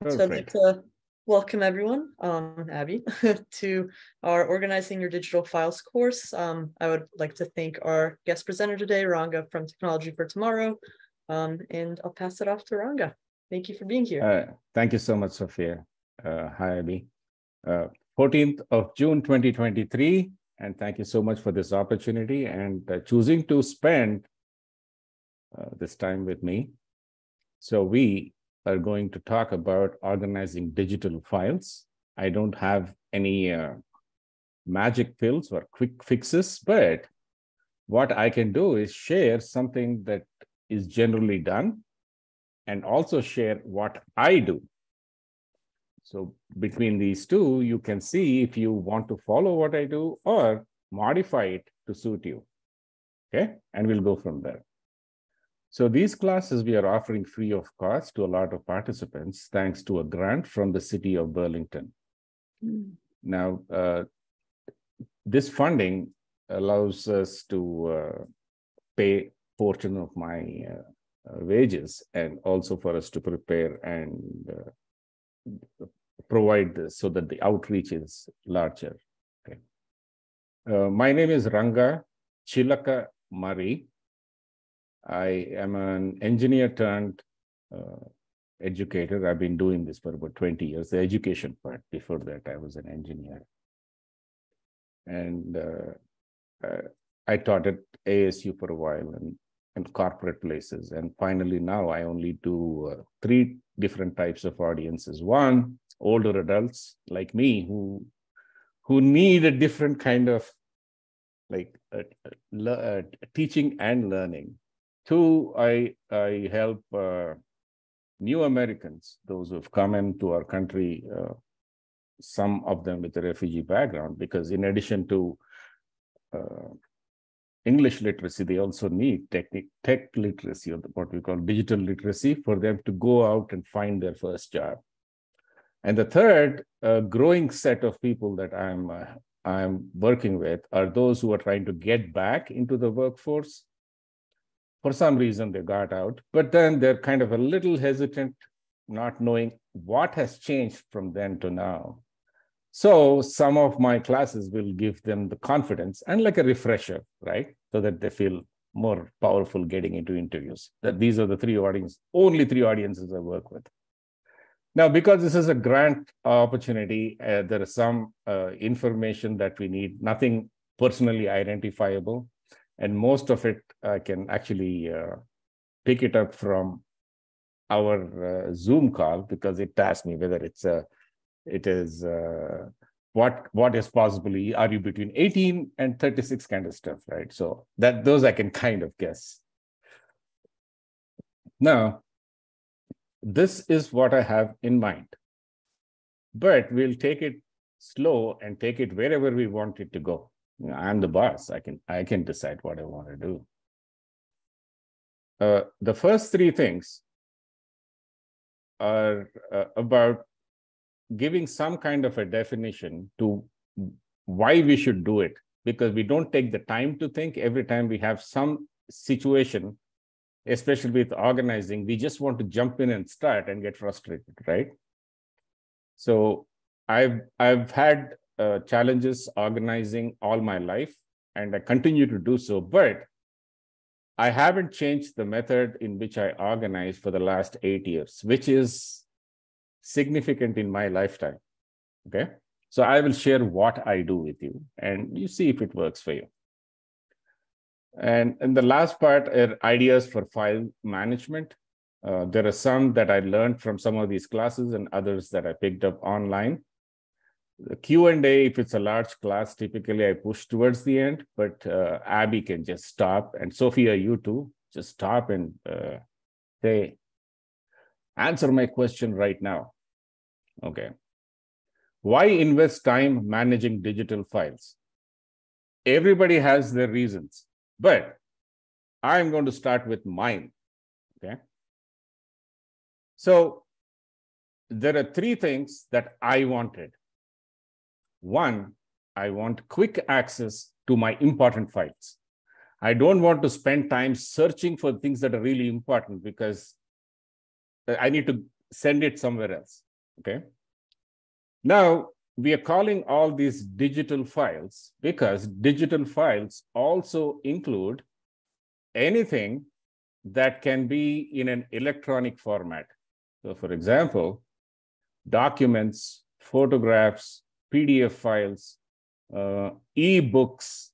So I'd like Perfect. to welcome everyone, Abby, to our Organizing Your Digital Files course. I would like to thank our guest presenter today, Ranga from Technology for Tomorrow, and I'll pass it off to Ranga. Thank you for being here. Thank you so much, Sophia. Hi, Abby. 14th of June, 2023, and thank you so much for this opportunity and choosing to spend this time with me. So we are going to talk about organizing digital files. I don't have any magic pills or quick fixes, but what I can do is share something that is generally done and also share what I do. So between these two, you can see if you want to follow what I do or modify it to suit you. Okay, and we'll go from there. So these classes we are offering free of cost to a lot of participants, thanks to a grant from the city of Burlington. Now, this funding allows us to pay portion of my wages and also for us to prepare and provide this so that the outreach is larger. Okay. My name is Ranga Chilaka Murray. I am an engineer turned educator. I've been doing this for about 20 years, the education part. Before that, I was an engineer. And I taught at ASU for a while and corporate places. And finally, now I only do 3 different types of audiences. One, older adults like me who need a different kind of like teaching and learning. 2, I help new Americans, those who have come into our country, some of them with a refugee background, because in addition to English literacy, they also need tech literacy, or what we call digital literacy, for them to go out and find their first job. And the third growing set of people that I'm working with are those who are trying to get back into the workforce. For some reason, they got out, but then they're kind of a little hesitant, not knowing what has changed from then to now. So some of my classes will give them the confidence and like a refresher, right? So that they feel more powerful getting into interviews. That these are the 3 audiences, only 3 audiences I work with. Now, because this is a grant opportunity, there is some information that we need, nothing personally identifiable. And most of it I can actually pick it up from our Zoom call, because it asks me whether it is what is possibly, are you between 18 and 36 kind of stuff, right? So those I can kind of guess. Now, this is what I have in mind, but we'll take it slow and take it wherever we want it to go. You know, I'm the boss. I can decide what I want to do. The first 3 things are about giving some kind of a definition to why we should do it, because we don't take the time to think. Every time we have some situation, especially with organizing, we just want to jump in and start and get frustrated, right? So I've had challenges organizing all my life, and I continue to do so, but I haven't changed the method in which I organize for the last 8 years, which is significant in my lifetime. Okay, so I will share what I do with you, and you see if it works for you. And the last part are ideas for file management. There are some that I learned from some of these classes and others that I picked up online. The Q&A, if it's a large class, typically I push towards the end, but Abby can just stop, and Sophia, you too, just stop and say, answer my question right now. Okay. Why invest time managing digital files? Everybody has their reasons, but I'm going to start with mine. Okay. So there are 3 things that I wanted. 1, I want quick access to my important files. I don't want to spend time searching for things that are really important, because I need to send it somewhere else. okay? Now, we are calling all these digital files because digital files also include anything that can be in an electronic format. So for example, documents, photographs, PDF files, e-books,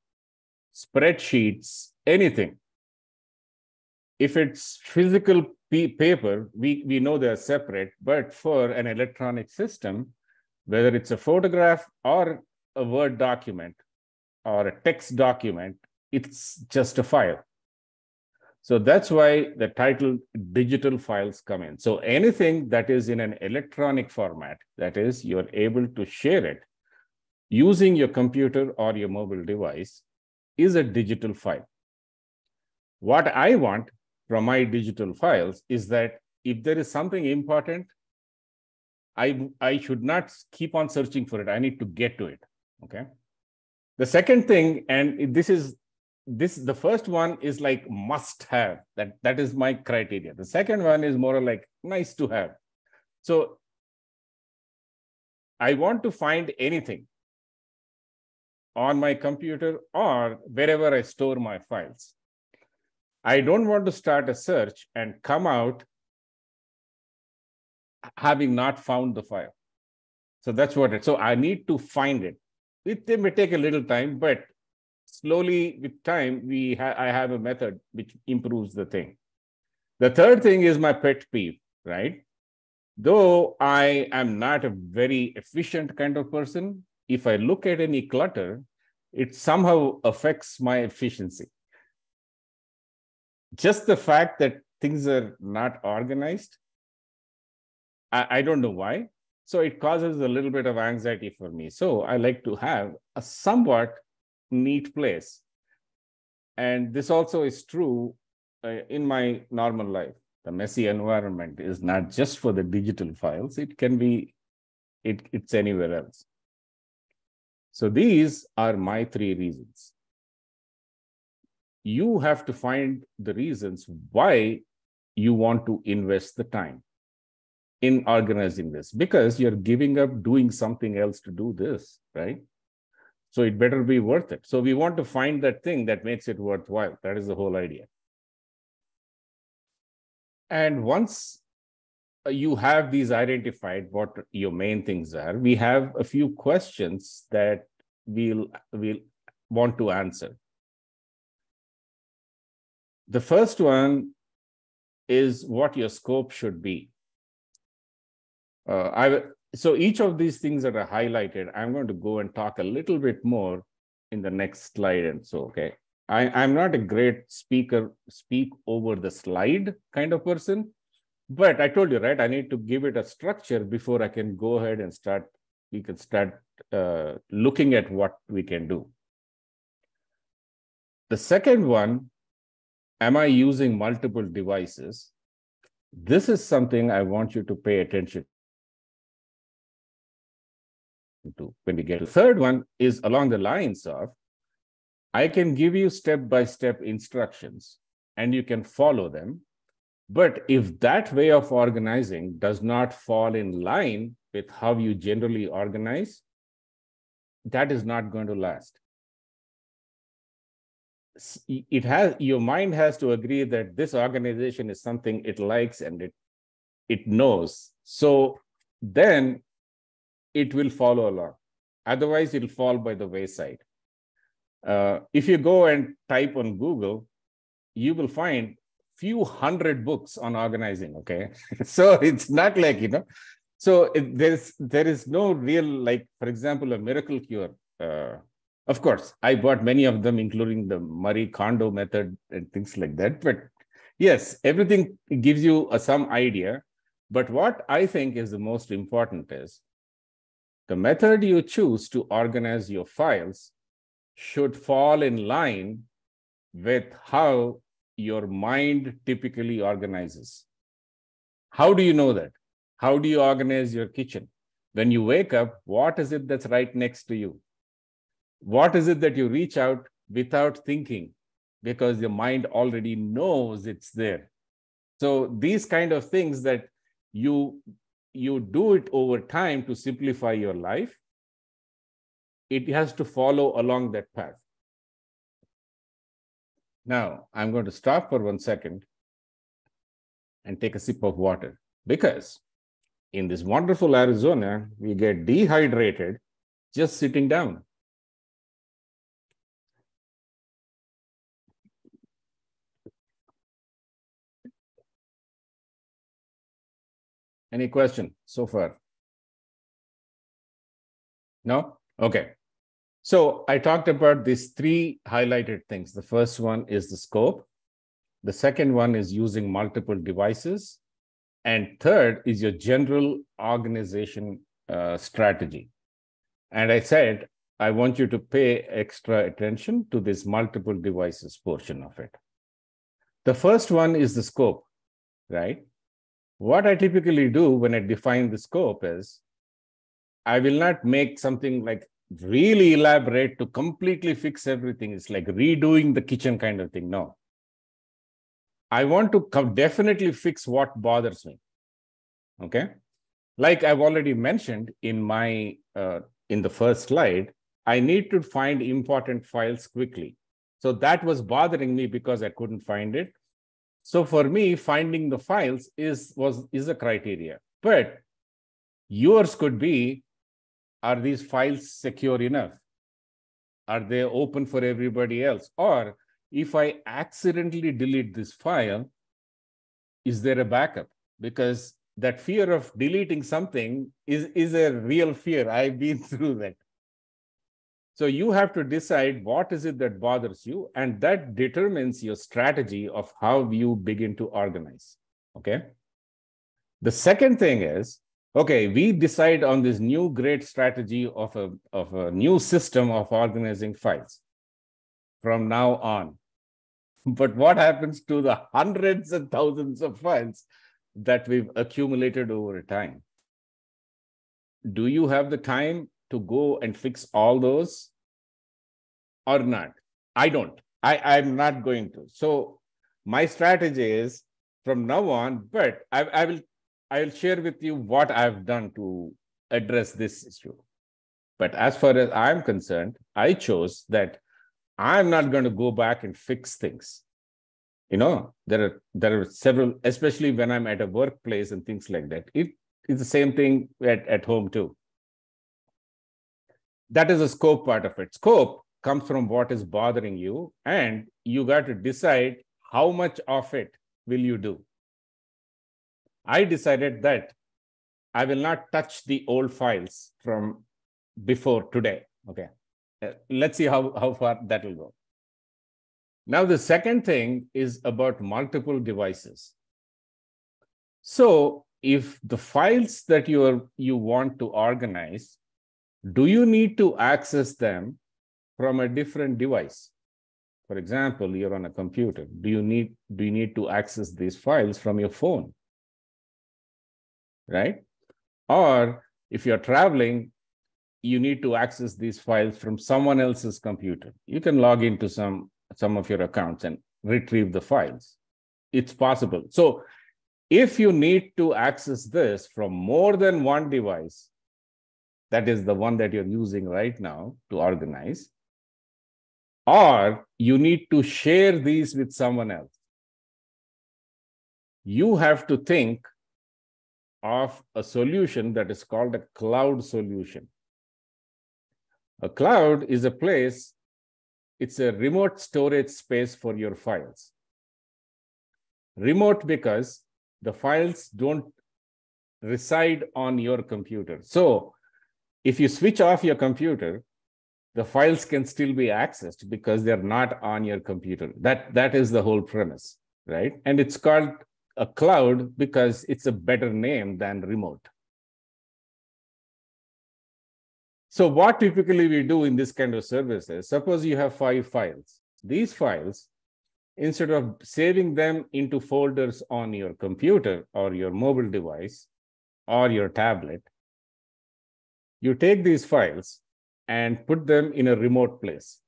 spreadsheets, anything. If it's physical paper, we know they're separate, but for an electronic system, whether it's a photograph or a Word document or a text document, it's just a file. So that's why the title digital files come in. So anything that is in an electronic format, that is, you're able to share it using your computer or your mobile device, is a digital file. What I want from my digital files is that if there is something important, I should not keep on searching for it. I need to get to it, okay? The second thing, and the first one is like must have, that is my criteria. The second one is more like nice to have. So I want to find anything on my computer or wherever I store my files. I don't want to start a search and come out having not found the file. So that's so I need to find it. It may take a little time, but slowly with time, I have a method which improves the thing. The third thing is my pet peeve, right? Though I am not a very efficient kind of person, if I look at any clutter, it somehow affects my efficiency. Just the fact that things are not organized, I don't know why. So it causes a little bit of anxiety for me. So I like to have a somewhat neat place. And this also is true in my normal life. The messy environment is not just for the digital files. It can be, it's anywhere else. So these are my 3 reasons. You have to find the reasons why you want to invest the time in organizing this, because you're giving up doing something else to do this, right? So it better be worth it. So we want to find that thing that makes it worthwhile. That is the whole idea. And once you have these identified, what your main things are, we have a few questions that we'll want to answer. The first one is what your scope should be. So each of these things that are highlighted, I'm going to go and talk a little bit more in the next slide. And so, okay, I'm not a great speak over the slide kind of person, but I told you, right, I need to give it a structure before I can go ahead and we can start looking at what we can do. The second one, am I using multiple devices? This is something I want you to pay attention to when we get. The third one is along the lines of, I can give you step-by-step instructions and you can follow them. But if that way of organizing does not fall in line with how you generally organize, that is not going to last. Your mind has to agree that this organization is something it likes and it knows. So then it will follow along. Otherwise, it'll fall by the wayside. If you go and type on Google, you will find few hundred books on organizing, okay? So it's not like, so there is no real, like, for example, a miracle cure. Of course, I bought many of them, including the Marie Kondo method and things like that. But yes, everything gives you some idea. But what I think is the most important is the method you choose to organize your files should fall in line with how your mind typically organizes. How do you know that? How do you organize your kitchen? When you wake up, what is it that's right next to you? What is it that you reach out without thinking? Because your mind already knows it's there. So these kind of things that you you do it over time to simplify your life, it has to follow along that path. Now, I'm going to stop for 1 second and take a sip of water, because in this wonderful Arizona, we get dehydrated just sitting down. Any question so far? No? Okay. So I talked about these 3 highlighted things. The first one is the scope. The second one is using multiple devices. And third is your general organization strategy. And I said, I want you to pay extra attention to this multiple devices portion of it. The first one is the scope, right? What I typically do when I define the scope is, I will not make something like really elaborate to completely fix everything. It's like redoing the kitchen kind of thing. No. I want to definitely fix what bothers me. Okay. Like I've already mentioned in my in the first slide, I need to find important files quickly. So that was bothering me because I couldn't find it. So for me, finding the files is a criteria. But yours could be, are these files secure enough? Are they open for everybody else? Or if I accidentally delete this file, is there a backup? Because that fear of deleting something is a real fear. I've been through that. So you have to decide what is it that bothers you, and that determines your strategy of how you begin to organize. Okay. The second thing is, okay, we decide on this new great strategy of a new system of organizing files from now on. But what happens to the hundreds and thousands of files that we've accumulated over time? Do you have the time to go and fix all those or not? I don't. I'm not going to. So my strategy is from now on, but I'll share with you what I've done to address this issue. But as far as I'm concerned, I chose that I'm not going to go back and fix things. You know, there are several, especially when I'm at a workplace and things like that. It is the same thing at home too. That is the scope part of it. Scope comes from what is bothering you, and you got to decide how much of it will you do. I decided that I will not touch the old files from before today. Okay. Let's see how far that will go. Now, the second thing is about multiple devices. So if the files that you want to organize, do you need to access them from a different device? For example, you're on a computer. Do you need to access these files from your phone? Right? Or if you're traveling, you need to access these files from someone else's computer. You can log into some of your accounts and retrieve the files. It's possible. So if you need to access this from more than one device, that is the one that you're using right now to organize, or you need to share these with someone else, you have to think of a solution that is called a cloud solution. A cloud is a place, it's a remote storage space for your files. Remote because the files don't reside on your computer. So if you switch off your computer, the files can still be accessed because they're not on your computer. That is the whole premise, right? And it's called a cloud because it's a better name than remote. So what typically we do in this kind of services, suppose you have 5 files. These files, instead of saving them into folders on your computer or your mobile device or your tablet, you take these files and put them in a remote place.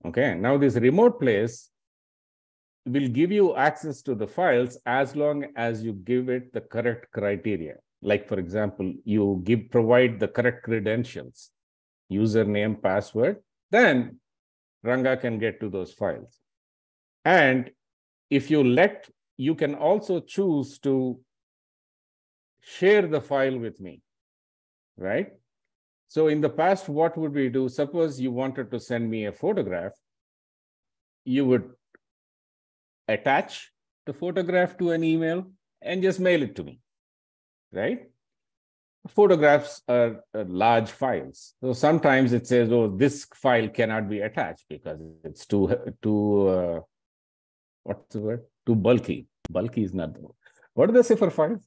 Okay, now this remote place will give you access to the files as long as you give it the correct criteria. like for example, you provide the correct credentials, username, password, then Ranga can get to those files. And if you can also choose to share the file with me, right? So in the past, what would we do? Suppose you wanted to send me a photograph, you would attach the photograph to an email and just mail it to me, right? Photographs are large files. So sometimes it says, oh, this file cannot be attached because it's too what's the word? Too bulky. Bulky is not the word. What do they say for files?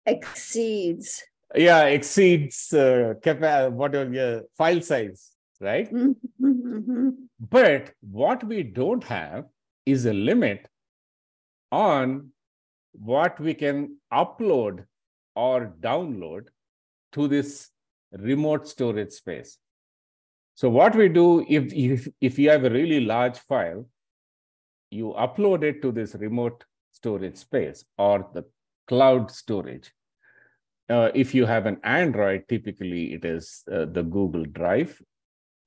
Exceeds. Yeah, exceeds whatever file size, right? Mm-hmm. But what we don't have is a limit on what we can upload or download to this remote storage space. So what we do, if you have a really large file, you upload it to this remote storage space or the cloud storage. If you have an Android, typically it is the Google Drive,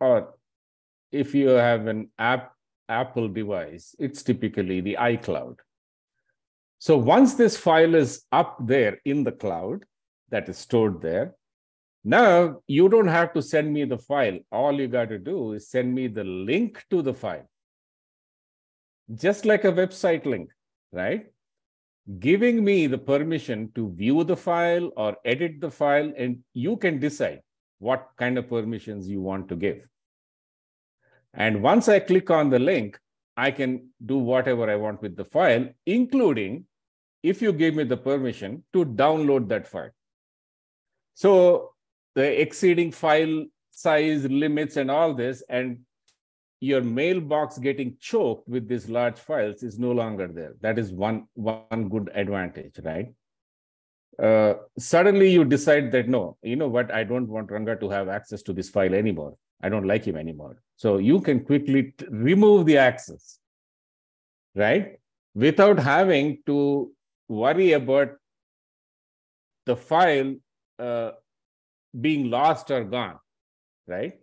or if you have an Apple device, it's typically the iCloud. So once this file is up there in the cloud, that is stored there, now you don't have to send me the file. All you got to do is send me the link to the file. Just like a website link, right? Giving me the permission to view the file or edit the file, and you can decide what kind of permissions you want to give. And once I click on the link, I can do whatever I want with the file, including if you give me the permission to download that file. So the exceeding file size limits and all this, and your mailbox getting choked with these large files is no longer there. That is one good advantage, right? Suddenly you decide that, no, you know what, I don't want Ranga to have access to this file anymore. I don't like him anymore. So you can quickly remove the access, right? Without having to worry about the file being lost or gone, right?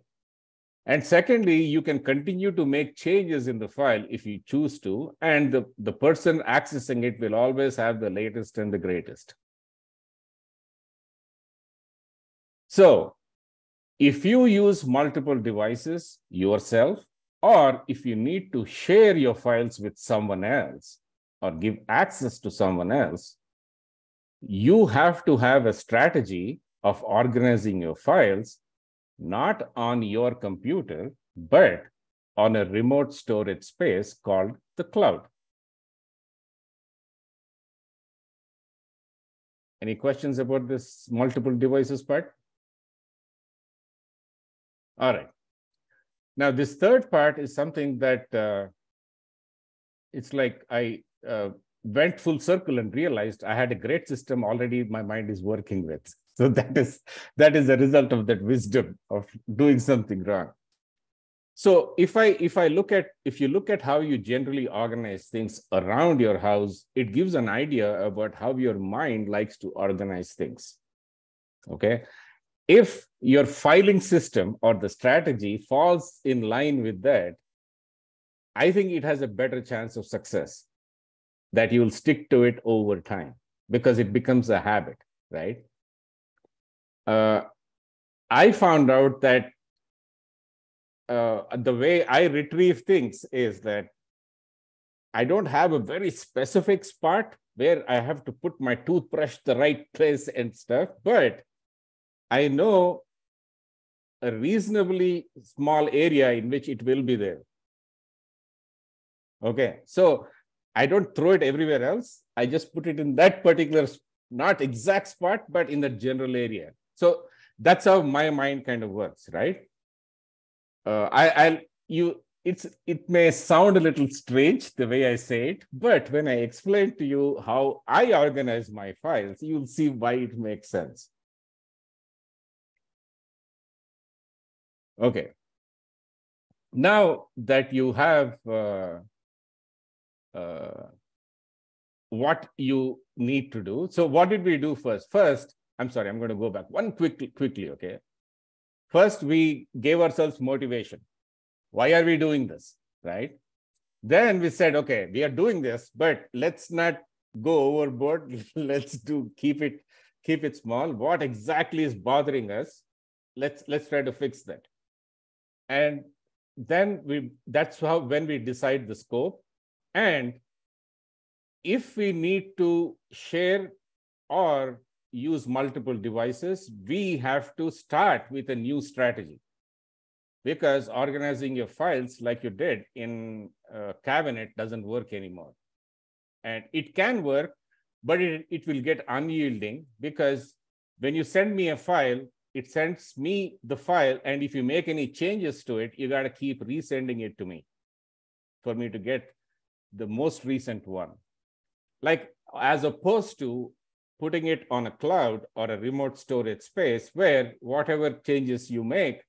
And secondly, you can continue to make changes in the file if you choose to, and the person accessing it will always have the latest and the greatest. So if you use multiple devices yourself, or if you need to share your files with someone else or give access to someone else, you have to have a strategy of organizing your files, not on your computer, but on a remote storage space called the cloud. Any questions about this multiple devices part? All right. Now, this third part is something that it's like I went full circle and realized I had a great system already my mind is working with. So that is a result of that wisdom of doing something wrong. So if you look at how you generally organize things around your house, it gives an idea about how your mind likes to organize things. Okay. If your filing system or the strategy falls in line with that, I think it has a better chance of success, that you will stick to it over time because it becomes a habit, right? I found out that the way I retrieve things is that I don't have a very specific spot where I have to put my toothbrush the right place and stuff, but I know a reasonably small area in which it will be there. Okay, so I don't throw it everywhere else. I just put it in that particular, not exact spot, but in the general area. So that's how my mind kind of works, right? It may sound a little strange the way I say it, but when I explain to you how I organize my files, you'll see why it makes sense. Okay. Now that you have what you need to do. So what did we do first? First, I'm sorry, I'm going to go back one quickly, okay? First, we gave ourselves motivation. Why are we doing this, right? Then we said, okay, we are doing this, but let's not go overboard. Let's keep it small. What exactly is bothering us? Let's try to fix that. And then that's how when we decide the scope. And if we need to share or use multiple devices, we have to start with a new strategy, because organizing your files like you did in a cabinet doesn't work anymore. And it can work, but it will get unyielding, because when you send me a file, it sends me the file. And if you make any changes to it, you got to keep resending it to me for me to get the most recent one. Like, as opposed to putting it on a cloud or a remote storage space where whatever changes you make,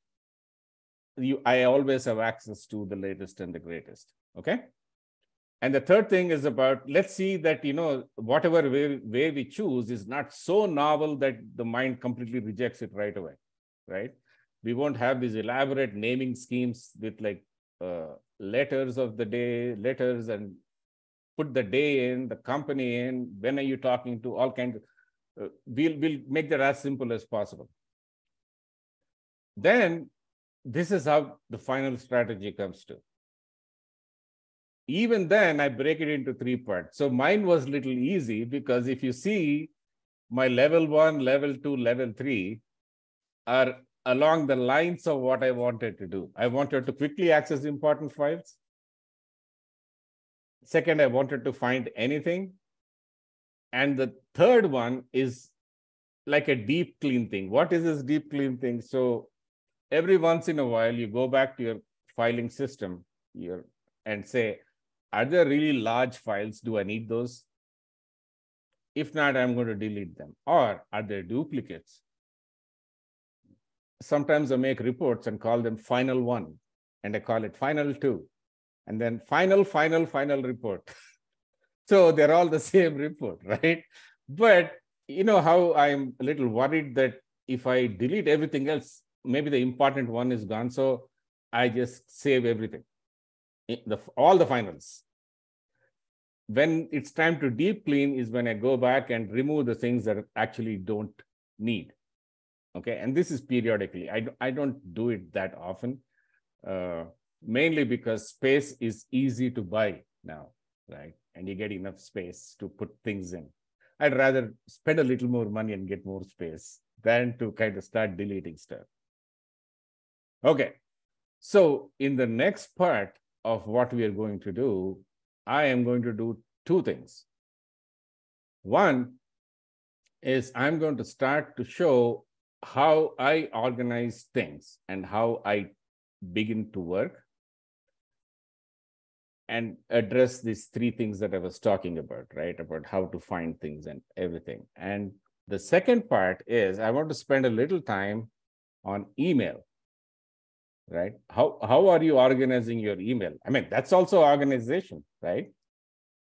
I always have access to the latest and the greatest, okay? And the third thing is about, let's see that, whatever way we choose is not so novel that the mind completely rejects it right away, right? We won't have these elaborate naming schemes with like letters of the day, letters, and put the day in, the company in, when are you talking to, all kinds of, we'll make that as simple as possible. Then this is how the final strategy comes to. Even then, I break it into 3 parts. So mine was a little easy, because if you see, my level 1, level 2, level 3 are along the lines of what I wanted to do. I wanted to quickly access important files. Second, I wanted to find anything. And the third one is like a deep clean thing. What is this deep clean thing? So every once in a while, you go back to your filing system and say, are there really large files? Do I need those? If not, I'm going to delete them. Or are there duplicates? Sometimes I make reports and call them final 1, and I call it final 2, and then final report. So they're all the same report, right? But you know how I'm a little worried that if I delete everything else, maybe the important one is gone. So I just save everything, all the finals. When it's time to deep clean is when I go back and remove the things that I actually don't need. Okay, and this is periodically. I don't do it that often, mainly because space is easy to buy now, right? And you get enough space to put things in. I'd rather spend a little more money and get more space than to kind of start deleting stuff. Okay, so in the next part of what we are going to do, I am going to do 2 things. One is I'm going to start to show how I organize things and how I begin to work, and address these 3 things that I was talking about, right? About how to find things and everything. And the second part is I want to spend a little time on email, right? How are you organizing your email? I mean, that's also organization, right?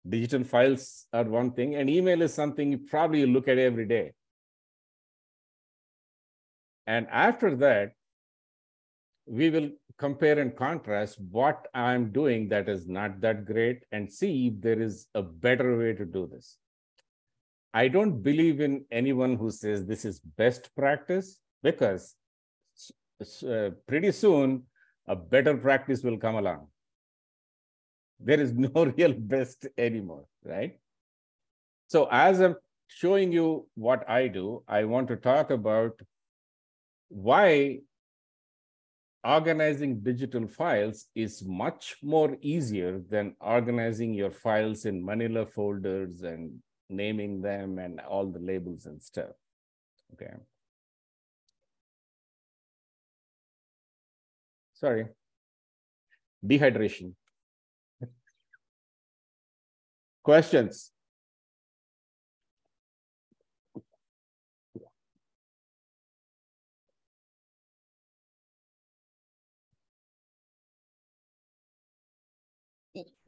Digital files are one thing, and email is something you probably look at every day. And after that, we will compare and contrast what I'm doing that is not that great and see if there is a better way to do this. I don't believe in anyone who says this is best practice, because pretty soon a better practice will come along. There is no real best anymore, right? So as I'm showing you what I do, I want to talk about why organizing digital files is much more easier than organizing your files in manila folders and naming them and all the labels and stuff. Okay. Sorry. Dehydration. Questions?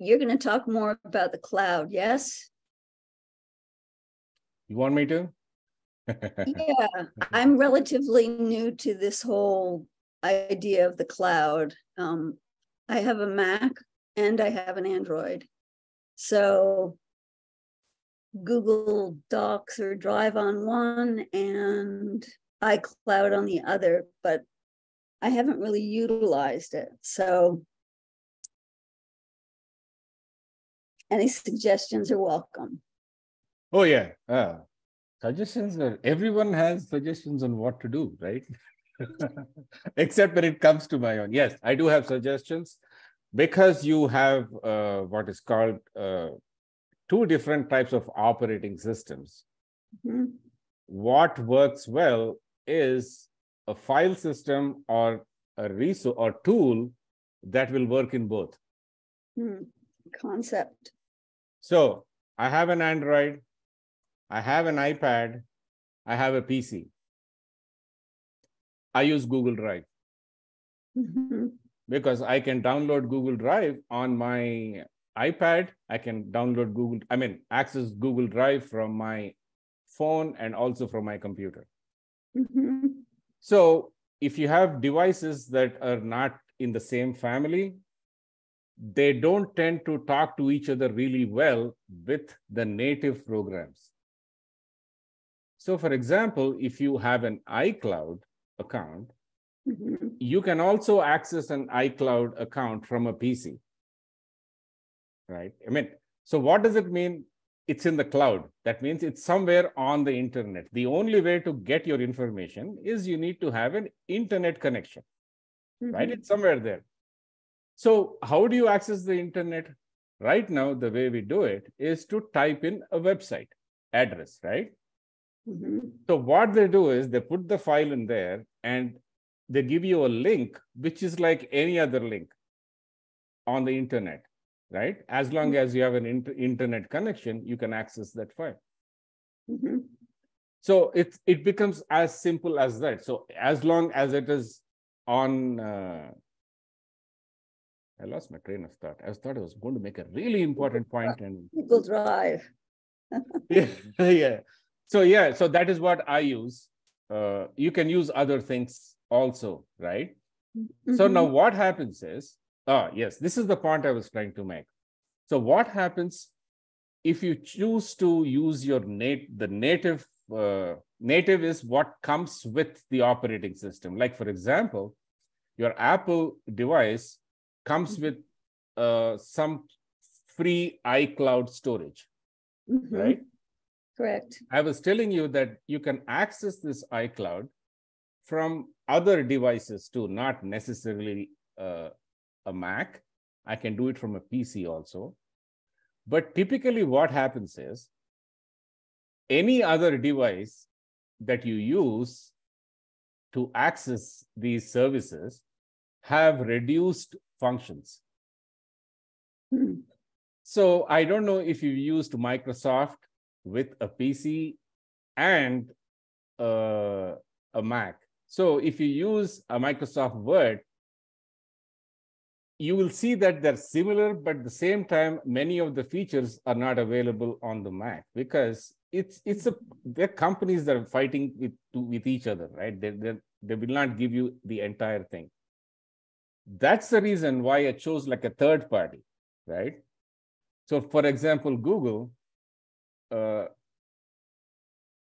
You're going to talk more about the cloud, yes? You want me to? Yeah, I'm relatively new to this whole idea of the cloud. I have a Mac and I have an Android. So Google Docs or Drive on one and iCloud on the other, but I haven't really utilized it. So any suggestions are welcome. Oh, yeah. Suggestions are, everyone has suggestions on what to do, right? Except when it comes to my own. Yes, I do have suggestions because you have what is called two different types of operating systems. Mhm. What works well is a file system or a resource or tool that will work in both. Concept. So I have an Android, I have an iPad, I have a PC. I use Google Drive Mhm. because I can download Google Drive on my iPad. I can download access Google Drive from my phone and also from my computer. Mhm. So if you have devices that are not in the same family, they don't tend to talk to each other really well with the native programs. So for example, if you have an iCloud account, Mhm. you can also access an iCloud account from a PC, right? So what does it mean? It's in the cloud. That means it's somewhere on the internet. The only way to get your information is you need to have an internet connection, right? Mhm. It's somewhere there. So how do you access the internet? Right now, the way we do it is to type in a website address, right? Mhm. So what they do is they put the file in there and they give you a link, which is like any other link on the internet, right? As long as you have an internet connection, you can access that file. Mhm. So it becomes as simple as that. So as long as it is on, I lost my train of thought. I thought I was going to make a really important point, and Google Drive. yeah, yeah. So that is what I use. You can use other things also, right? So now Mhm. what happens is, yes, this is the point I was trying to make. So what happens if you choose to use your native is what comes with the operating system. Like for example, your Apple device comes with some free iCloud storage, right? Mhm. Correct. I was telling you that you can access this iCloud from other devices too, not necessarily a Mac. I can do it from a PC also. But typically, what happens is any other device that you use to access these services have reduced functions. Mhm. So I don't know if you used Microsoft with a PC and a Mac. So if you use a Microsoft Word, you will see that they're similar, but at the same time, many of the features are not available on the Mac because they're companies that are fighting with each other, right? They will not give you the entire thing. That's the reason why I chose like a third party, right? So for example, Google, uh,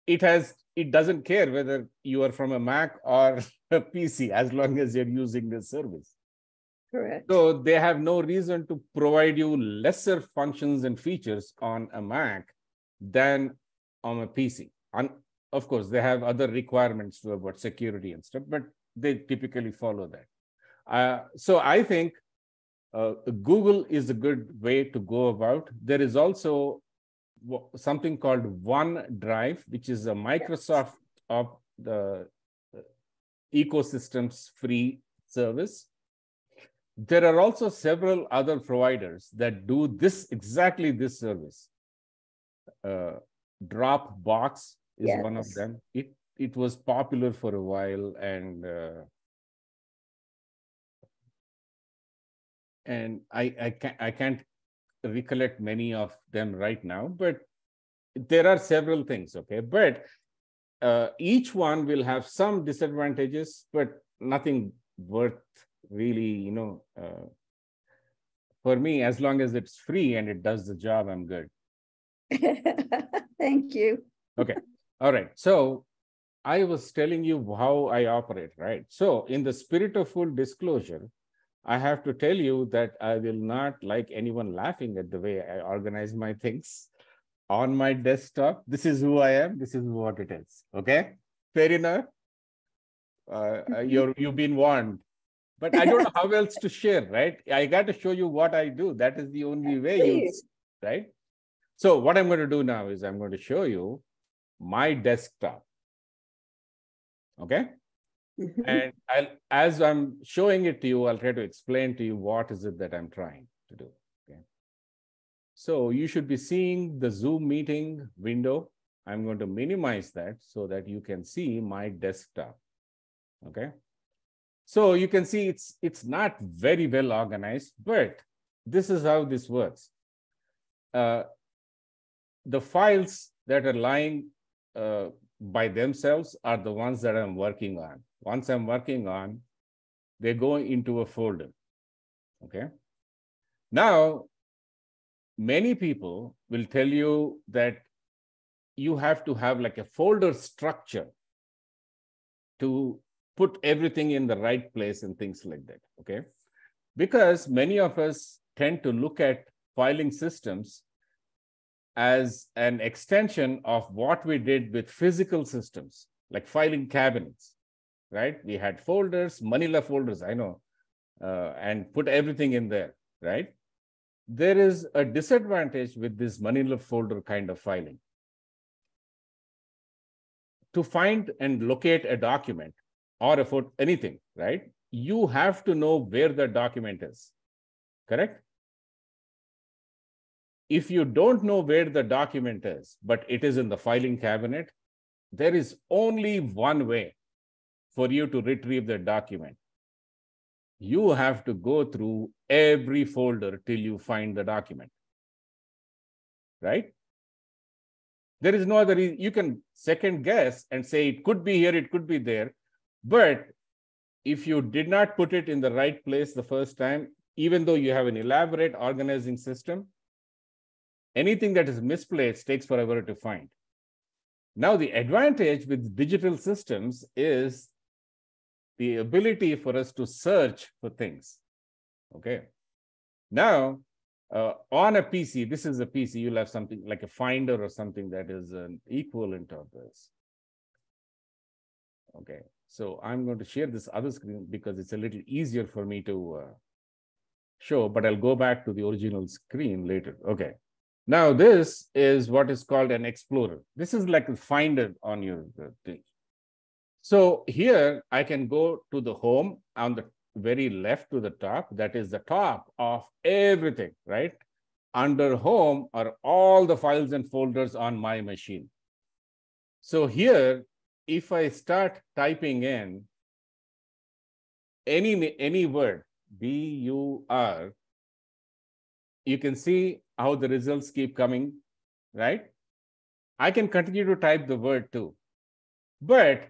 it doesn't care whether you are from a Mac or a PC as long as you're using this service. Correct. So they have no reason to provide you lesser functions and features on a Mac than on a PC. And of course, they have other requirements to about security and stuff, but they typically follow that. So I think Google is a good way to go about. There is also something called OneDrive, which is a Microsoft of the ecosystem's free service. There are also several other providers that do exactly this service. Dropbox is one of Yes. them. It was popular for a while, and I can't recollect many of them right now, but there are several things, okay? But each one will have some disadvantages, but nothing worth really, for me, as long as it's free and it does the job, I'm good. Thank you. Okay. All right. So I was telling you how I operate, right? So in the spirit of full disclosure, I have to tell you that I will not like anyone laughing at the way I organize my things on my desktop. This is who I am. This is what it is. Okay. Fair enough. You've been warned. But I don't know how else to share, right? I got to show you what I do. That is the only way you, right? So what I'm going to do now is I'm going to show you my desktop. Okay. Mhm. And as I'm showing it to you, I'll try to explain to you what is it that I'm trying to do. Okay. So you should be seeing the Zoom meeting window. I'm going to minimize that so that you can see my desktop. Okay. So you can see it's not very well organized, but this is how this works. The files that are lying by themselves are the ones that I'm working on. Once I'm working on, they go into a folder. Okay. Now, many people will tell you that you have to have like a folder structure to put everything in the right place and things like that. Okay. Because many of us tend to look at filing systems as an extension of what we did with physical systems, like filing cabinets, right? We had folders, manila folders, I know, and put everything in there, right? There is a disadvantage with this manila folder kind of filing. To find and locate a document or anything, right? You have to know where the document is, correct? If you don't know where the document is, but it is in the filing cabinet, there is only one way for you to retrieve the document. You have to go through every folder till you find the document, right? There is no other reason. You can second guess and say it could be here, it could be there. But if you did not put it in the right place the first time, even though you have an elaborate organizing system, anything that is misplaced takes forever to find. Now, the advantage with digital systems is the ability for us to search for things. Okay. Now, on a PC, this is a PC, you'll have something like a Finder or something that is an equivalent of this. Okay. So I'm going to share this other screen because it's a little easier for me to show, but I'll go back to the original screen later. Okay. Now, this is what is called an Explorer. This is like a Finder on your thing. So here I can go to the home on the very left to the top. That is the top of everything, right? Under home are all the files and folders on my machine. So here, if I start typing in any word, B-U-R, you can see how the results keep coming, right? I can continue to type the word too, but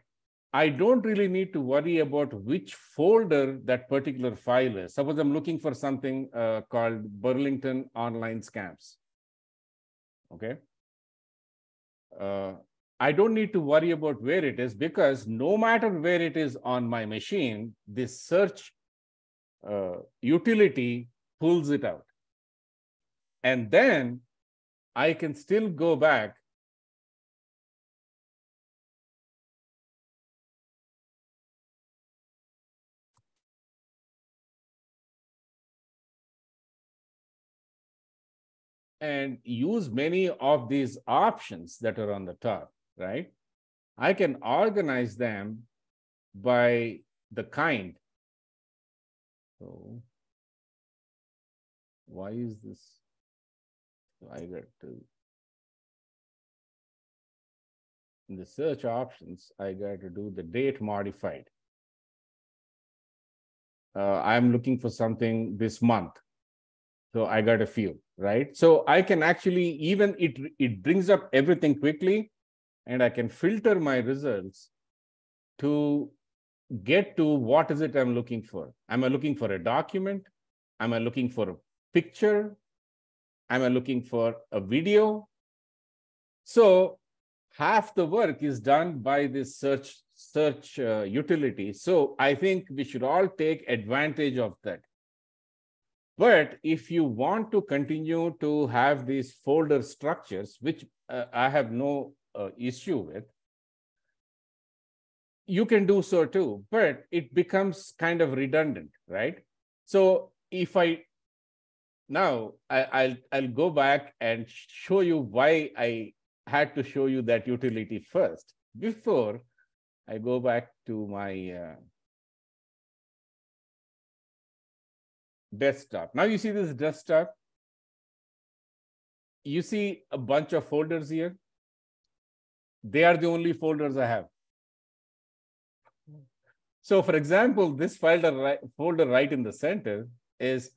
I don't really need to worry about which folder that particular file is. Suppose I'm looking for something called Burlington Online Scams. Okay. I don't need to worry about where it is because no matter where it is on my machine, this search utility pulls it out. And then I can still go back and use many of these options that are on the top, right? I can organize them by the kind. So why is this? I got to, in the search options, I got to do the date modified. I'm looking for something this month. So I got a few, right? So I can actually, even it brings up everything quickly, and I can filter my results to get to what is it I'm looking for. Am I looking for a document? Am I looking for a picture? Am I looking for a video? So half the work is done by this search utility. So I think we should all take advantage of that. But if you want to continue to have these folder structures, which I have no issue with, you can do so too, but it becomes kind of redundant, right? So if I'll go back and show you why I had to show you that utility first before I go back to my desktop. Now you see this desktop. You see a bunch of folders here. They are the only folders I have. So for example, this folder right in the center is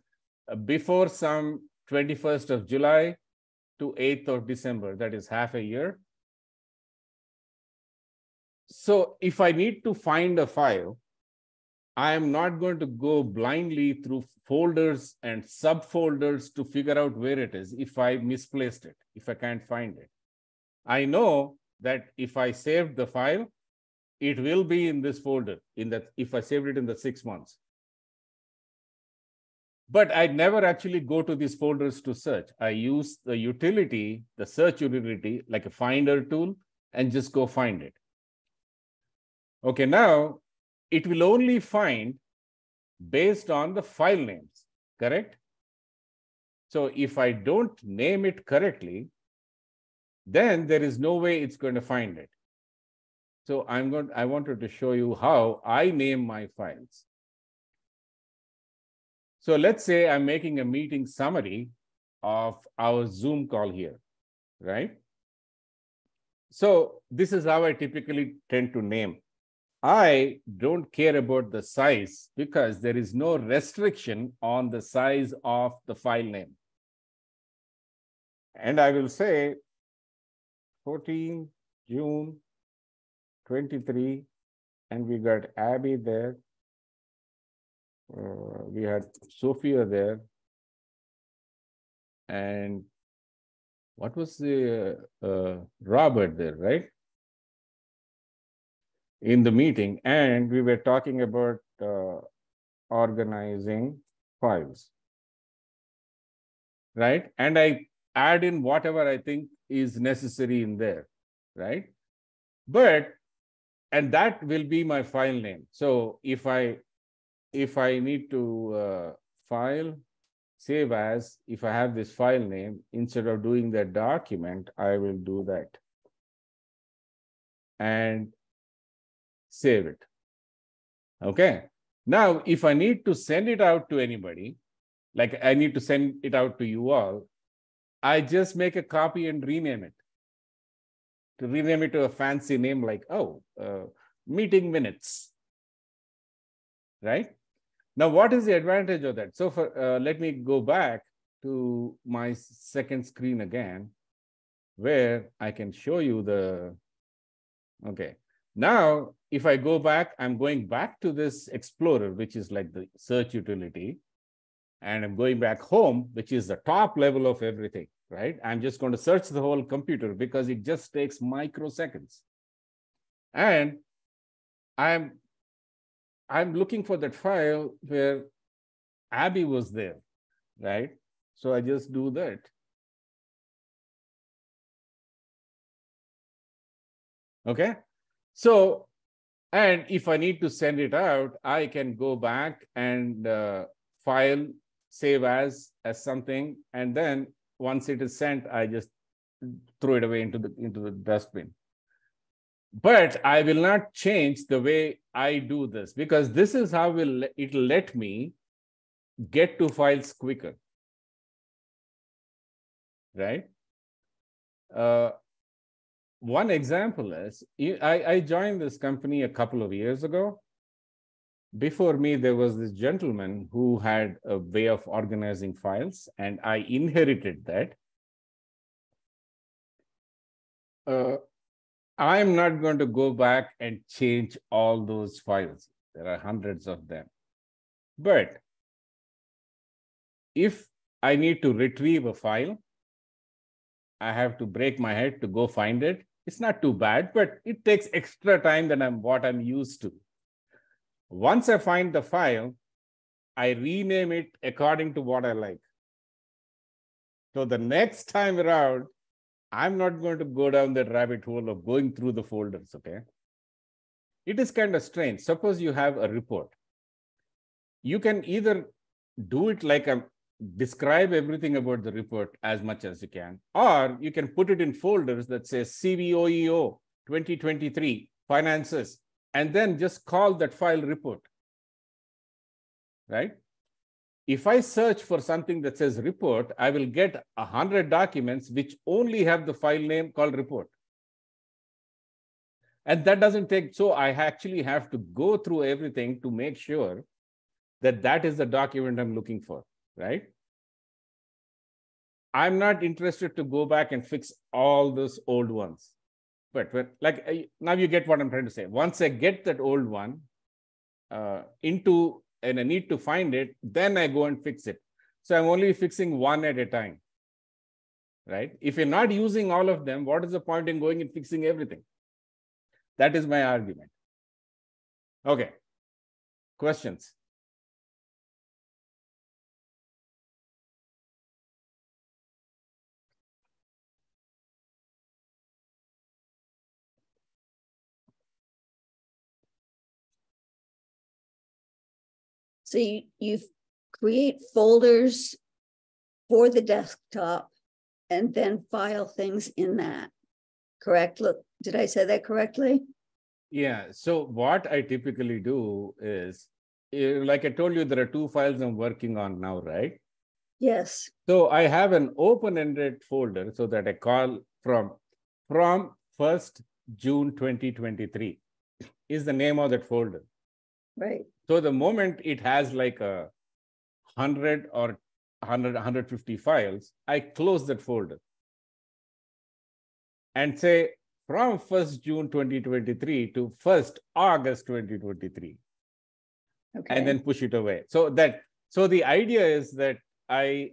before some 21st of July to 8th of December, that is half a year. So if I need to find a file, I am not going to go blindly through folders and subfolders to figure out where it is if I misplaced it, if I can't find it. I know that if I saved the file, it will be in this folder, if I saved it in the 6 months. But I never actually go to these folders to search. I use the utility, the search utility, like a finder tool, and just go find it. Okay, now it will only find based on the file names, correct? So if I don't name it correctly, then there is no way it's going to find it. So I wanted to show you how I name my files. So let's say I'm making a meeting summary of our Zoom call here, right? So this is how I typically tend to name. I don't care about the size because there is no restriction on the size of the file name. And I will say 14 June 23, and we got Abby there. We had Sophia there. And what was the Robert there, right? In the meeting, and we were talking about organizing files, right? And I add in whatever I think is necessary in there, right? And that will be my file name. So if I need to file, save as, if I have this file name, instead of doing that document, I will do that and save it. Okay. Now, if I need to send it out to anybody, like I need to send it out to you all, I just make a copy and rename it. To rename it to a fancy name like, meeting minutes, right? Now, what is the advantage of that? So let me go back to my second screen again, where I can show you okay. Now, if I go back, I'm going back to this Explorer, which is like the search utility, and I'm going back home, which is the top level of everything, right? I'm just going to search the whole computer because it just takes microseconds. And I'm looking for that file where Abby was there, right? So I just do that. Okay. So, and if I need to send it out, I can go back and file, save as something, and then once it is sent, I just throw it away into the dustbin. But I will not change the way I do this, because this is how it'll let me get to files quicker, right? One example is, I joined this company a couple of years ago, before me, there was this gentleman who had a way of organizing files, and I inherited that. I'm not going to go back and change all those files. There are hundreds of them. But if I need to retrieve a file, I have to break my head to go find it. It's not too bad, but it takes extra time than what I'm used to. Once I find the file, I rename it according to what I like. So the next time around, I'm not going to go down that rabbit hole of going through the folders, okay? It is kind of strange. Suppose you have a report. You can either do it like describe everything about the report as much as you can, or you can put it in folders that says CVOEO 2023 finances, and then just call that file report, right? If I search for something that says report, I will get 100 documents which only have the file name called report. And that doesn't take, so I actually have to go through everything to make sure that that is the document I'm looking for, right? I'm not interested to go back and fix all those old ones. But now you get what I'm trying to say. Once I get that old one and I need to find it, then I go and fix it. So I'm only fixing one at a time, right? If you're not using all of them, what is the point in going and fixing everything? That is my argument. Okay, questions? So you create folders for the desktop and then file things in that, correct? Look, did I say that correctly? Yeah, so what I typically do is, like I told you, there are 2 files I'm working on now, right? Yes. So I have an open-ended folder so that I call from 1st June 2023 is the name of that folder. Right. So the moment it has like 100 or 150 files, I close that folder and say from 1st June 2023 to 1st August 2023. Okay. And then push it away. So the idea is that I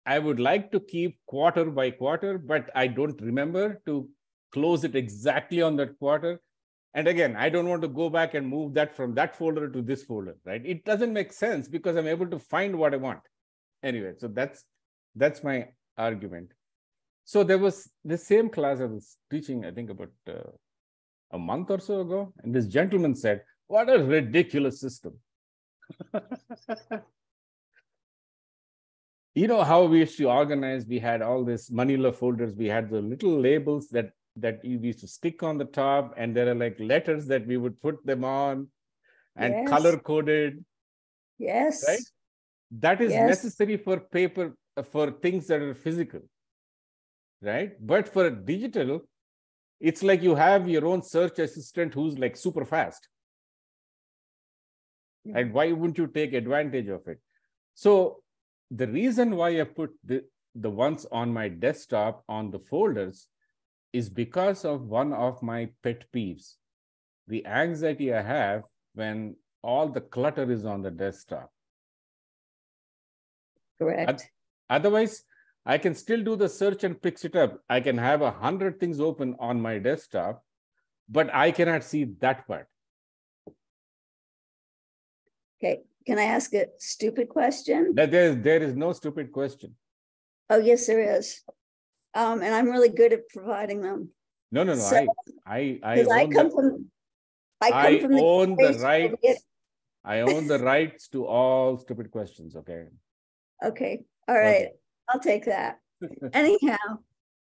would like to keep quarter by quarter, but I don't remember to close it exactly on that quarter. And again, I don't want to go back and move that from that folder to this folder, right? It doesn't make sense because I'm able to find what I want. Anyway, so that's my argument. So there was the same class I was teaching, I think about a month or so ago. And this gentleman said, what a ridiculous system. You know how we used to organize, we had all these manila folders, we had the little labels that we used to stick on the top, and there are like letters that we would put them on and color coded. Yes. Right? That is necessary for paper, for things that are physical. Right? But for digital, it's like you have your own search assistant who's like super fast. And why wouldn't you take advantage of it? So the reason why I put the ones on my desktop on the folders is because of one of my pet peeves, the anxiety I have when all the clutter is on the desktop. Correct. Otherwise, I can still do the search and fix it up. I can have 100 things open on my desktop, but I cannot see that part. Okay, can I ask a stupid question? There is no stupid question. Oh, yes, there is. And I'm really good at providing them. No. So, I own the rights to all stupid questions. Okay. Okay. All right. Okay. I'll take that. Anyhow,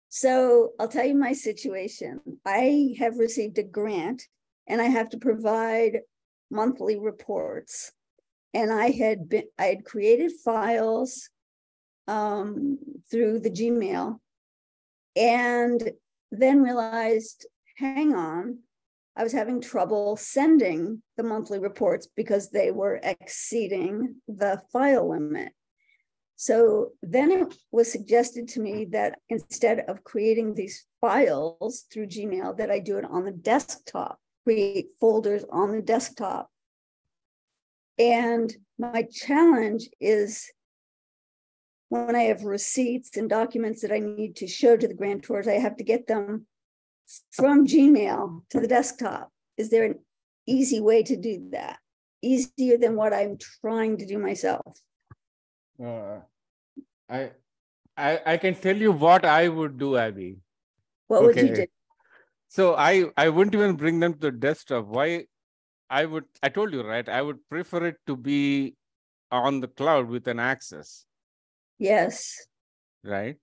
so I'll tell you my situation. I have received a grant and I have to provide monthly reports. And I had created files through the Gmail, and then realized, hang on, I was having trouble sending the monthly reports because they were exceeding the file limit. So then it was suggested to me that instead of creating these files through Gmail, that I do it on the desktop, create folders on the desktop. And my challenge is when I have receipts and documents that I need to show to the grantors, I have to get them from Gmail to the desktop. Is there an easy way to do that? Easier than what I'm trying to do myself? I can tell you what I would do, Abby. What would you do? So I wouldn't even bring them to the desktop. Why? I told you, right? I would prefer it to be on the cloud with an access. Yes. Right?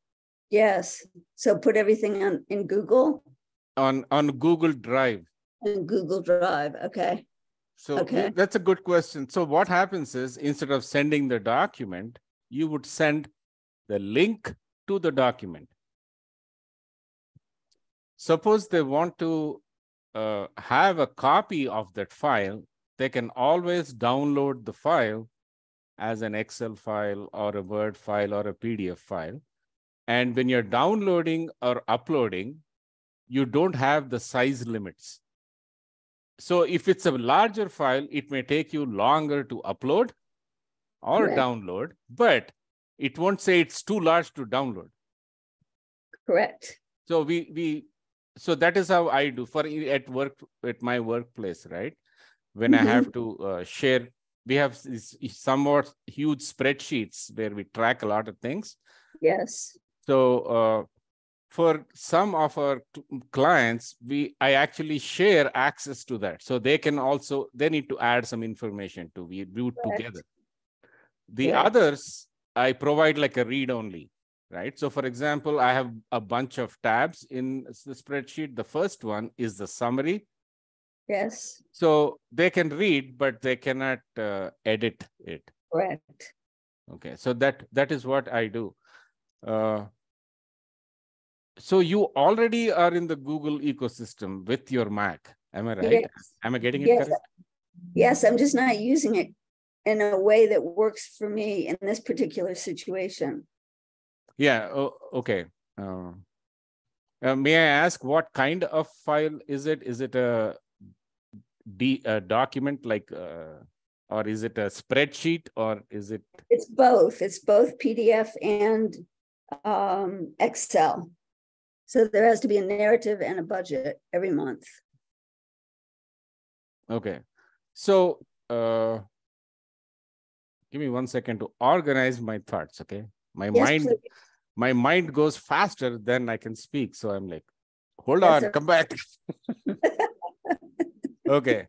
Yes. So put everything in Google? On Google Drive. In Google Drive, okay. So that's a good question. So what happens is, instead of sending the document, you would send the link to the document. Suppose they want to have a copy of that file, they can always download the file as an Excel file or a Word file or a PDF file. And when you're downloading or uploading, you don't have the size limits. So if it's a larger file, it may take you longer to upload or download, but it won't say it's too large to download. Correct. So so that is how I do at my workplace, right? When I have to share, we have these somewhat huge spreadsheets where we track a lot of things. Yes. So for some of our clients, I actually share access to that. So they need to add some information to we do it together. The others, I provide like a read-only, right? So for example, I have a bunch of tabs in the spreadsheet. The first one is the summary. Yes. So they can read, but they cannot edit it. Correct. Okay, so that is what I do. So you already are in the Google ecosystem with your Mac. Am I right? Yes. Am I getting it correct? Yes, I'm just not using it in a way that works for me in this particular situation. Yeah, okay. May I ask what kind of file is it? Is it a document or is it a spreadsheet, or is it? It's both. It's both PDF and Excel. So there has to be a narrative and a budget every month. Okay. So give me 1 second to organize my thoughts, okay? My mind goes faster than I can speak. So I'm like, hold on, come back. Okay.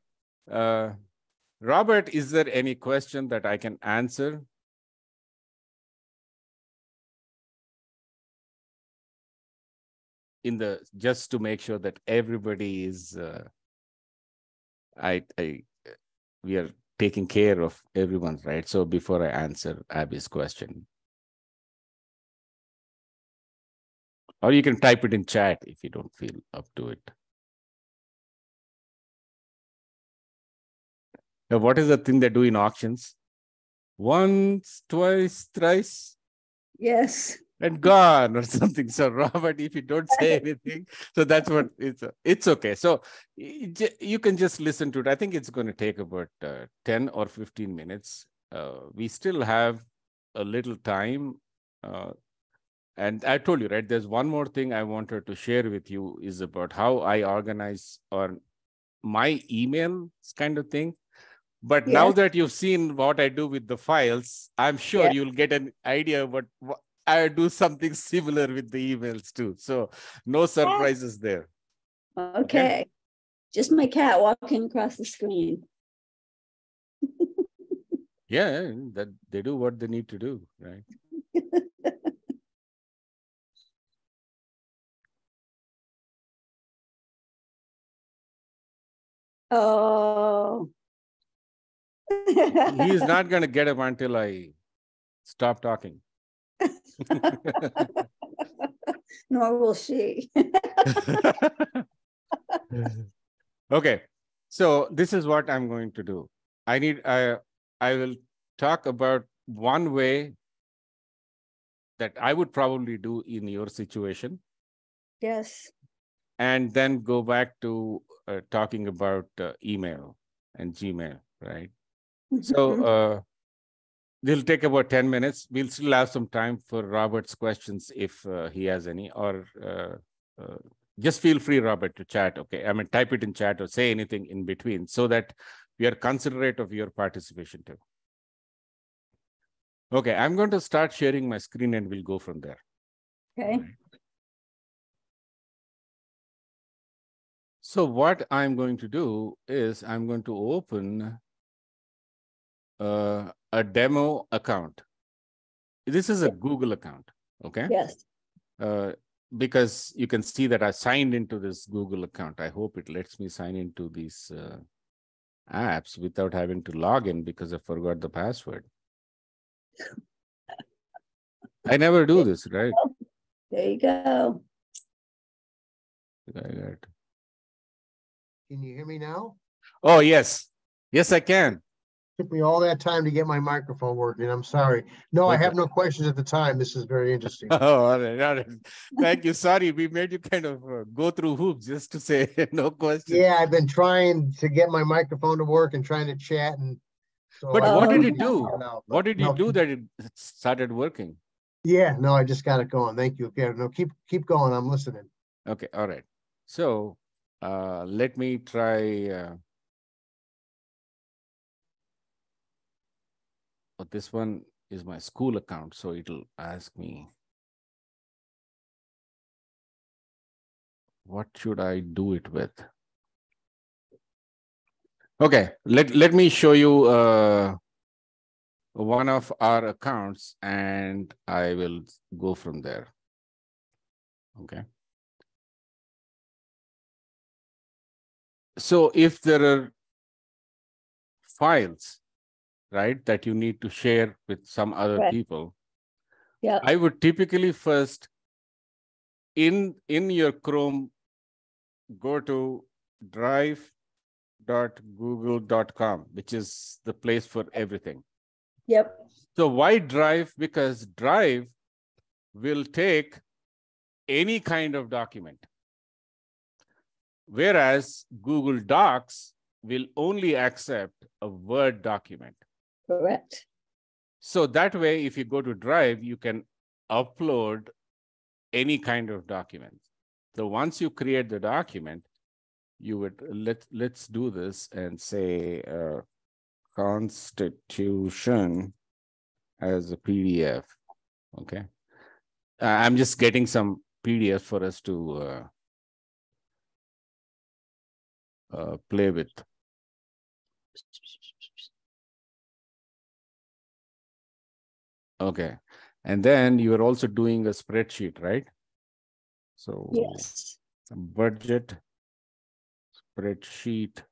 Robert, is there any question that I can answer? Just to make sure that everybody is, we are taking care of everyone, right? So before I answer Abby's question, or you can type it in chat if you don't feel up to it. Now, what is the thing they do in auctions? Once, twice, thrice. Yes. And gone or something. So Robert, if you don't say anything, so that's what it's okay. So you can just listen to it. I think it's going to take about 10 or 15 minutes. We still have a little time. And I told you, right, there's one more thing I wanted to share with you is about how I organize on my email kind of thing. But now that you've seen what I do with the files, I'm sure you'll get an idea what I do something similar with the emails too. So no surprises there. Okay. Just my cat walking across the screen. Yeah, that they do what they need to do, right? Oh. He's not going to get up until I stop talking. Nor will she. Okay, so this is what I'm going to do. I will talk about one way that I would probably do in your situation. Yes. And then go back to talking about email and Gmail, right? So it'll take about 10 minutes. We'll still have some time for Robert's questions if he has any, or just feel free, Robert, to chat, okay? I mean, type it in chat or say anything in between so that we are considerate of your participation too. Okay, I'm going to start sharing my screen and we'll go from there. Okay. Right. So what I'm going to do is I'm going to open a demo account. This is a Google account, okay? Yes. Because you can see that I signed into this Google account. I hope it lets me sign into these apps without having to log in because I forgot the password. I never do this, right? There you go. Can you hear me now? Oh, yes. Yes, I can. Took me all that time to get my microphone working. I'm sorry. No, I have no questions at the time. This is very interesting. Oh, all right, all right. Thank you. Sorry, we made you kind of go through hoops just to say no questions. Yeah, I've been trying to get my microphone to work and trying to chat. And so but what did it do? What did you do that it started working? Yeah, no, I just got it going. Thank you. Okay, no, keep going. I'm listening. Okay, all right. So let me try. But this one is my school account, so it'll ask me, what should I do it with? Okay, let me show you one of our accounts and I will go from there. Okay. So if there are files, right, that you need to share with some other people, yeah, I would typically first in your Chrome go to drive.google.com, which is the place for everything. Yep. So why Drive? Because Drive will take any kind of document, whereas Google Docs will only accept a Word document. Correct. So that way, if you go to Drive, you can upload any kind of document. So once you create the document, you would let's do this and say Constitution as a PDF. Okay, I'm just getting some PDF for us to play with. Okay, and then you are also doing a spreadsheet, right? So yes, budget spreadsheet,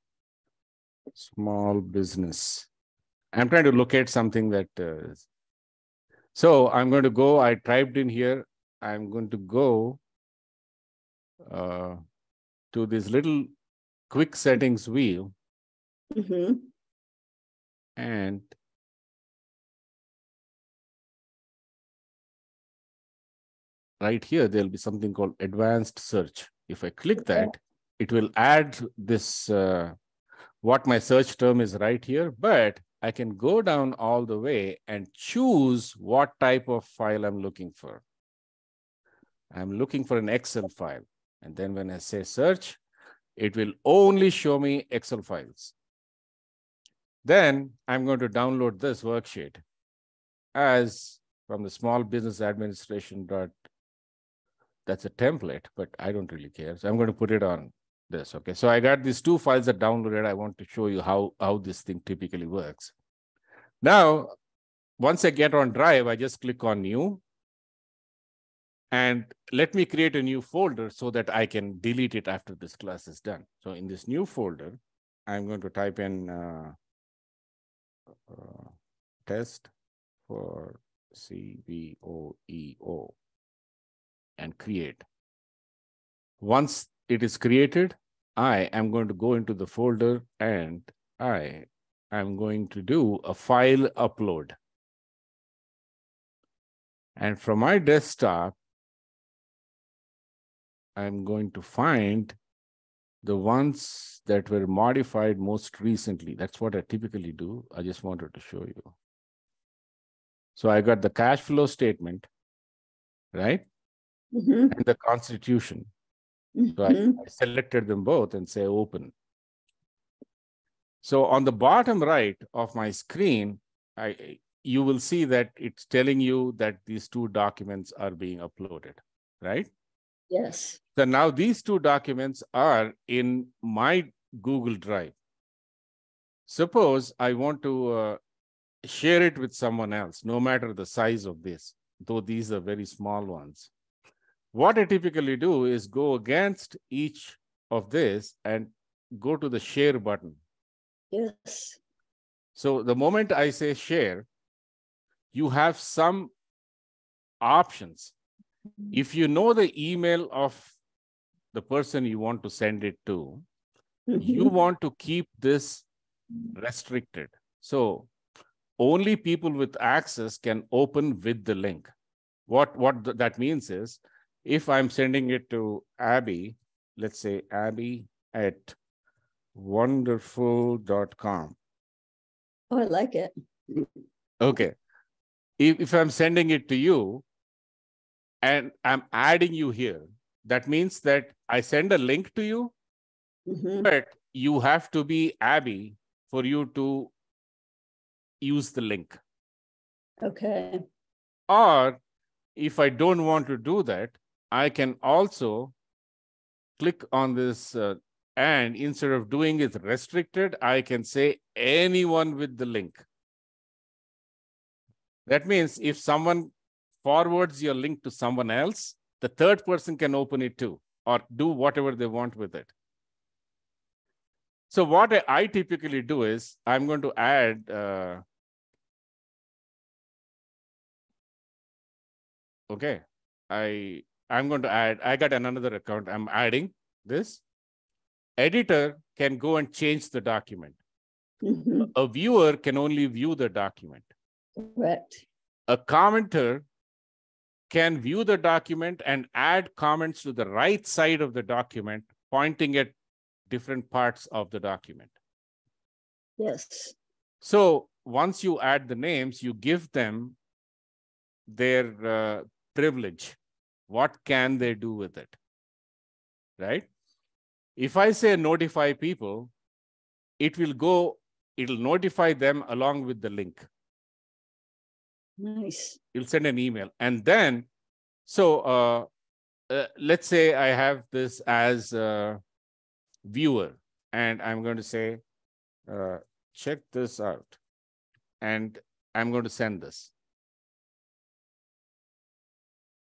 small business. I'm trying to locate something that. So I'm going to go. I typed in here. I'm going to go to this little quick settings wheel, and right here there'll be something called advanced search. If I click that, it will add this what my search term is right here, but I can go down all the way and choose what type of file I'm looking for. I'm looking for an Excel file. And then when I say search, it will only show me Excel files. Then I'm going to download this worksheet as from the small business administration. That's a template, but I don't really care. So I'm going to put it on this. Okay. So I got these two files that downloaded. I want to show you how this thing typically works. Now, once I get on Drive, I just click on new. And let me create a new folder so that I can delete it after this class is done. So in this new folder, I'm going to type in test for CVOEO and create. Once it is created, I am going to go into the folder and I am going to do a file upload. And from my desktop, I'm going to find the ones that were modified most recently. That's what I typically do. I just wanted to show you. So I got the cash flow statement, right? Mhm. And the constitution. So Mhm. I selected them both and say open. So on the bottom right of my screen, you will see that it's telling you that these two documents are being uploaded, right? Yes. So now these two documents are in my Google Drive. Suppose I want to share it with someone else, no matter the size of this, though these are very small ones. What I typically do is go against each of this and go to the share button. Yes. So the moment I say share, you have some options. If you know the email of the person you want to send it to, you Mhm. want to keep this restricted. So only people with access can open with the link. What that means is, if I'm sending it to Abby, let's say Abby at wonderful.com. Oh, I like it. Okay. If I'm sending it to you and I'm adding you here, that means that I send a link to you, Mhm. but you have to be Abby for you to use the link. Okay. Or if I don't want to do that, I can also click on this and instead of doing it restricted, I can say anyone with the link. That means if someone forwards your link to someone else, the third person can open it too, or do whatever they want with it. So what I typically do is I'm going to add, okay, I'm going to add, I got another account. I'm adding this. Editor can go and change the document. Mhm. A viewer can only view the document. Correct. A commenter can view the document and add comments to the right side of the document, pointing at different parts of the document. Yes. So once you add the names, you give them their privilege. What can they do with it, right? If I say notify people, it'll notify them along with the link. Nice. You'll send an email. And then, so let's say I have this as a viewer, and I'm going to say, check this out. And I'm going to send this.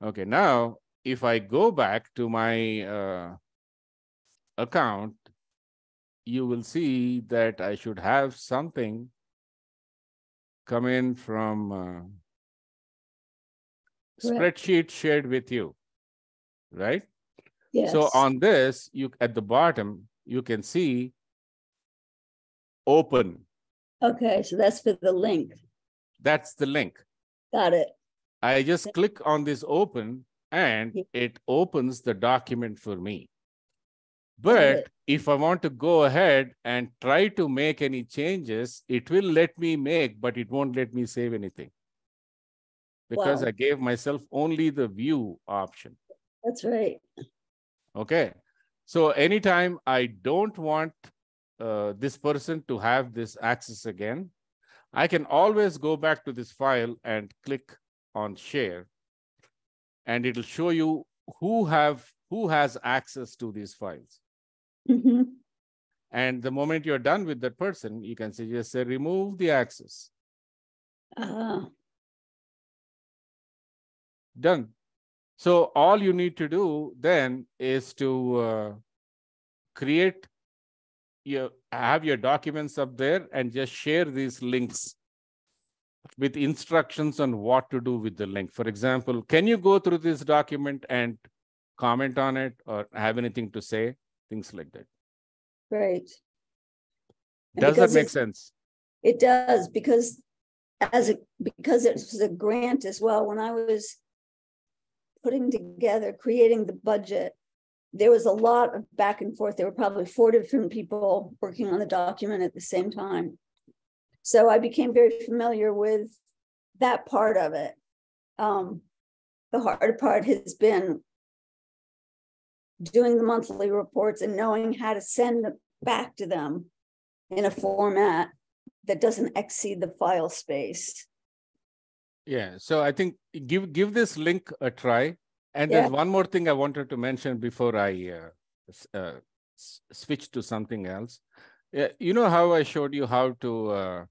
Okay, now, if I go back to my account, you will see that I should have something come in from Correct. spreadsheet shared with you, right? Yes. So on this, at the bottom, you can see open. Okay, so that's for the link. That's the link. Got it. I just click on this open and it opens the document for me. But if I want to go ahead and try to make any changes, it will let me make, but it won't let me save anything. Because Wow. I gave myself only the view option. That's right. Okay. So anytime I don't want this person to have this access again, I can always go back to this file and click on share. And it'll show you who has access to these files. Mm-hmm. And the moment you're done with that person, you can just say remove the access. Done. So all you need to do then is to have your documents up there and just share these links with instructions on what to do with the link. For example, can you go through this document and comment on it or have anything to say? Things like that. Right. And Does that because make it's- sense? It does, because because it was a grant as well, when I was creating the budget, there was a lot of back and forth. There were probably 4 different people working on the document at the same time. So I became very familiar with that part of it. The harder part has been doing the monthly reports and knowing how to send them back to them in a format that doesn't exceed the file space. Yeah, so I think give this link a try. And Yeah. there's one more thing I wanted to mention before I switch to something else. You know how I showed you how to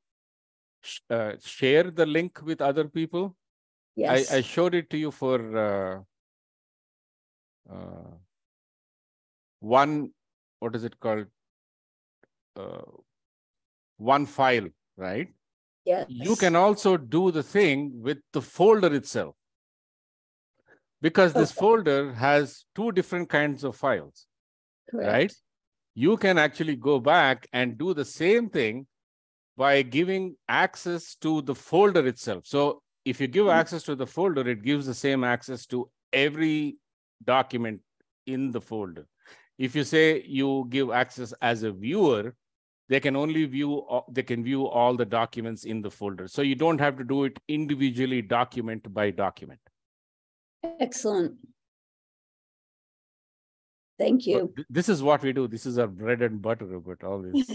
share the link with other people? Yes. I showed it to you for one, what is it called? One file, right? Yes. You can also do the thing with the folder itself, because this folder has 2 different kinds of files. Correct. Right? You can actually go back and do the same thing by giving access to the folder itself. So if you give access to the folder, it gives the same access to every document in the folder. If you say you give access as a viewer, they can only view all the documents in the folder. So you don't have to do it individually, document by document. Excellent. Thank you. So this is what we do. This is our bread and butter, but always.